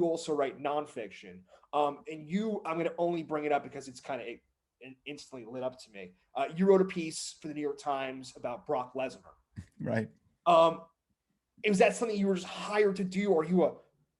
you also write nonfiction. And I'm going to only bring it up because it's kind of instantly lit up to me. You wrote a piece for the New York Times about Brock Lesnar. Right. Um, was that something you were just hired to do? Or are you a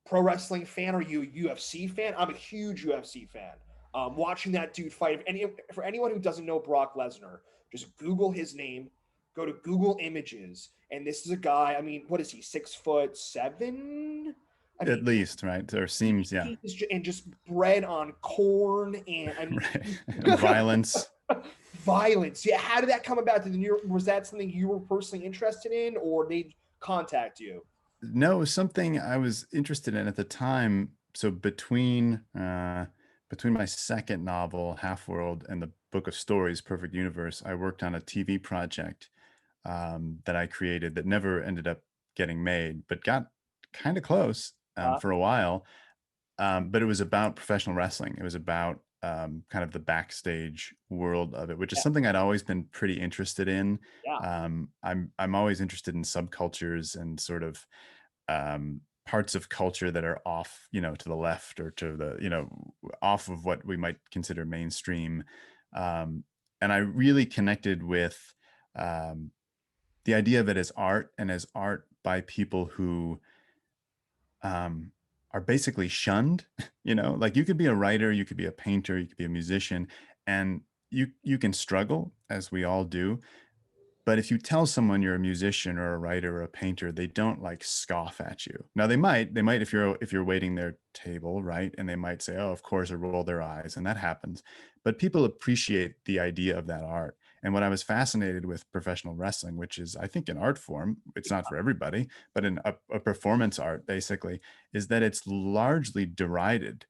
pro wrestling fan? Are you a UFC fan? I'm a huge UFC fan. Watching that dude fight. And for anyone who doesn't know Brock Lesnar, just Google his name, go to Google Images, and this is a guy. I mean, what is he? 6'7"? I At mean, least, right? Or seems, yeah. and just bred on corn, and I mean, Right. Violence. violence. Yeah, how did that come about? Did the New York, was that something you were personally interested in, or they contact you? No, it was something I was interested in at the time. So between my second novel, Half World, and the book of stories, Perfect Universe, I worked on a TV project that I created that never ended up getting made, but got kind of close for a while. But it was about professional wrestling. It was about kind of the backstage world of it, which is Yeah, something I'd always been pretty interested in. yeah, I'm always interested in subcultures and sort of parts of culture that are off, to the left or to the, off of what we might consider mainstream. And I really connected with um, the idea of it as art, and as art by people who um, are basically shunned. Like you could be a writer, you could be a painter, you could be a musician, and you can struggle, as we all do. But if you tell someone you're a musician or a writer or a painter, they don't like scoff at you. Now they might if you're waiting their table, right? And they might say, "Oh, of course," or roll their eyes, and that happens. But people appreciate the idea of that art. And what I was fascinated with professional wrestling, which is, I think, an art form, it's not for everybody, but a performance art, basically, is that it's largely derided.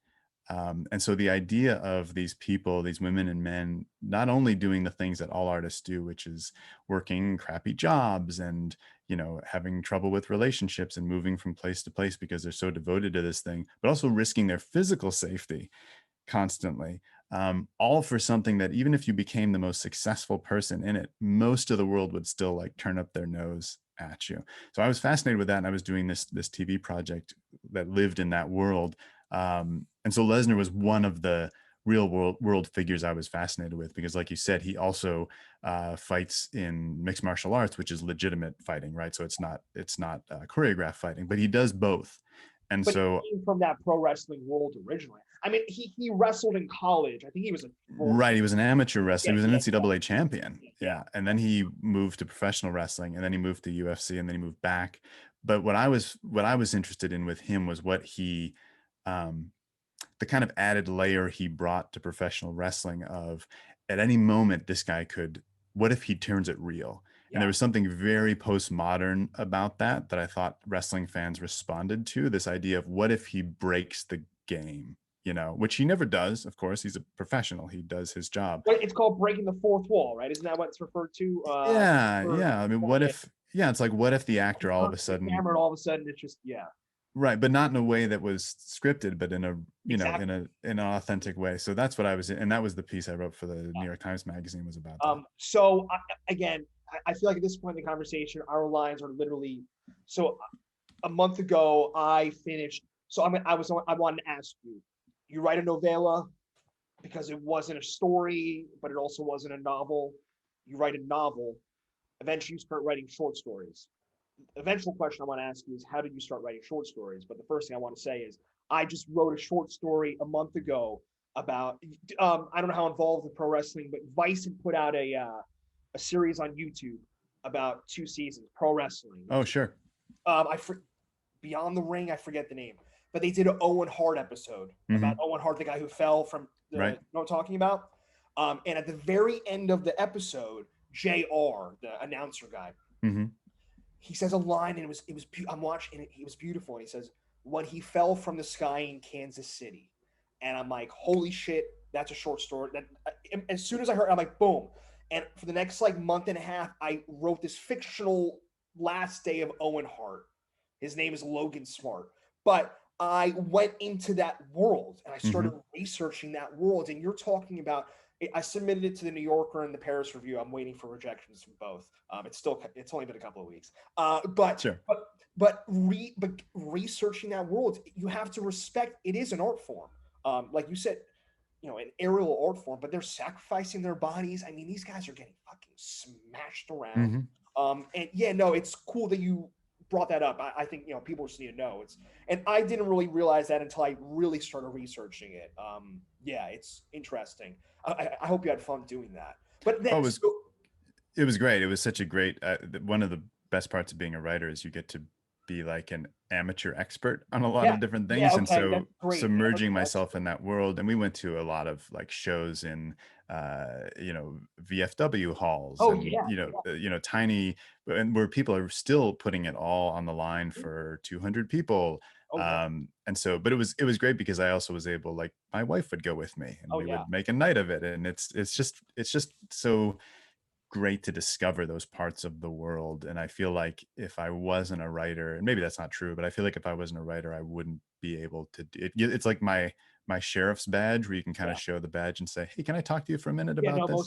And so the idea of these people, these women and men, not only doing the things that all artists do, which is working crappy jobs and, having trouble with relationships and moving from place to place because they're so devoted to this thing, but also risking their physical safety constantly, all for something that, even if you became the most successful person in it, most of the world would still like turn up their nose at you. So I was fascinated with that, and I was doing this TV project that lived in that world. And so Lesnar was one of the real world figures I was fascinated with, because like you said, he also fights in mixed martial arts, which is legitimate fighting, right? So it's not choreographed fighting, but he does both. And but so, he came from that pro wrestling world originally. I mean, he wrestled in college. I think he was a world right, he champion. was an amateur wrestler. Yeah, He was an yeah, NCAA champion. yeah. Yeah. And then he moved to professional wrestling, and then he moved to UFC, and then he moved back. But what I was interested in with him was what he um the kind of added layer he brought to professional wrestling of, at any moment, this guy could, what if he turns it real? And there Yeah. was something very postmodern about that I thought wrestling fans responded to, this idea of, what if he breaks the game, which he never does. Of course, he's a professional. He does his job. But it's called breaking the fourth wall, right? Isn't that what it's referred to? Yeah. For Yeah. I mean, what if, yeah, it's like, what if the actor all of a the sudden, camera, and all of a sudden it's just yeah. right, but not in a way that was scripted, but in a, Exactly. in an authentic way. So that's what I was, and that was the piece I wrote for the New York Times Magazine, was about that. So again, I feel like at this point in the conversation, our lines are literally. So a month ago, I finished. So I wanted to ask you. You write a novella because it wasn't a story, but it also wasn't a novel. You write a novel. Eventually, you start writing short stories. Eventual question I want to ask you is, how did you start writing short stories? But the first thing I want to say is, I just wrote a short story a month ago about. I don't know how involved with pro wrestling, but Vice had put out a series on YouTube about 2 seasons pro wrestling. Oh, sure. I Beyond the Ring, I forget the name, but they did an Owen Hart episode about Hmm. Owen Hart, the guy who fell from the. You Right. know what I'm talking about? And at the very end of the episode, Jr., the announcer guy, Hmm. he says a line, and it was I'm watching it. He was beautiful, and he says, "When he fell from the sky in Kansas City," and I'm like, "Holy shit, that's a short story." That as soon as I heard, I'm like, "Boom!" And for the next like month and a half, I wrote this fictional last day of Owen Hart. His name is Logan Smart, but I went into that world and I started researching that world. And you're talking about I submitted it to the New Yorker and the Paris Review. I'm waiting for rejections from both. It's only been a couple of weeks. Sure. But researching that world, you have to respect it is an art form. Like you said, an aerial art form, but they're sacrificing their bodies. I mean, these guys are getting fucking smashed around. Hmm. And yeah, no, it's cool that you brought that up. I think people just need to know and I didn't really realize that until I really started researching it. Yeah, it's interesting. I hope you had fun doing that. But Oh, then, so it was great. It was such a great one of the best parts of being a writer is you get to be like an amateur expert on a lot yeah, of different yeah, things. And okay, that's so great. submerging Amateur myself in expert. that world, and we went to a lot of like shows in VFW halls Oh and yeah, tiny, and where people are still putting it all on the line for 200 people. oh yeah, And so, but it was great because I also was able, like, my wife would go with me and oh we yeah. would make a night of it. And it's just so great to discover those parts of the world. And I feel like if I wasn't a writer, and maybe that's not true, but I feel like if I wasn't a writer, I wouldn't be able to it's like my sheriff's badge, where you can kind Yeah. of show the badge and say, hey, can I talk to you for a minute Yeah, about no, this? most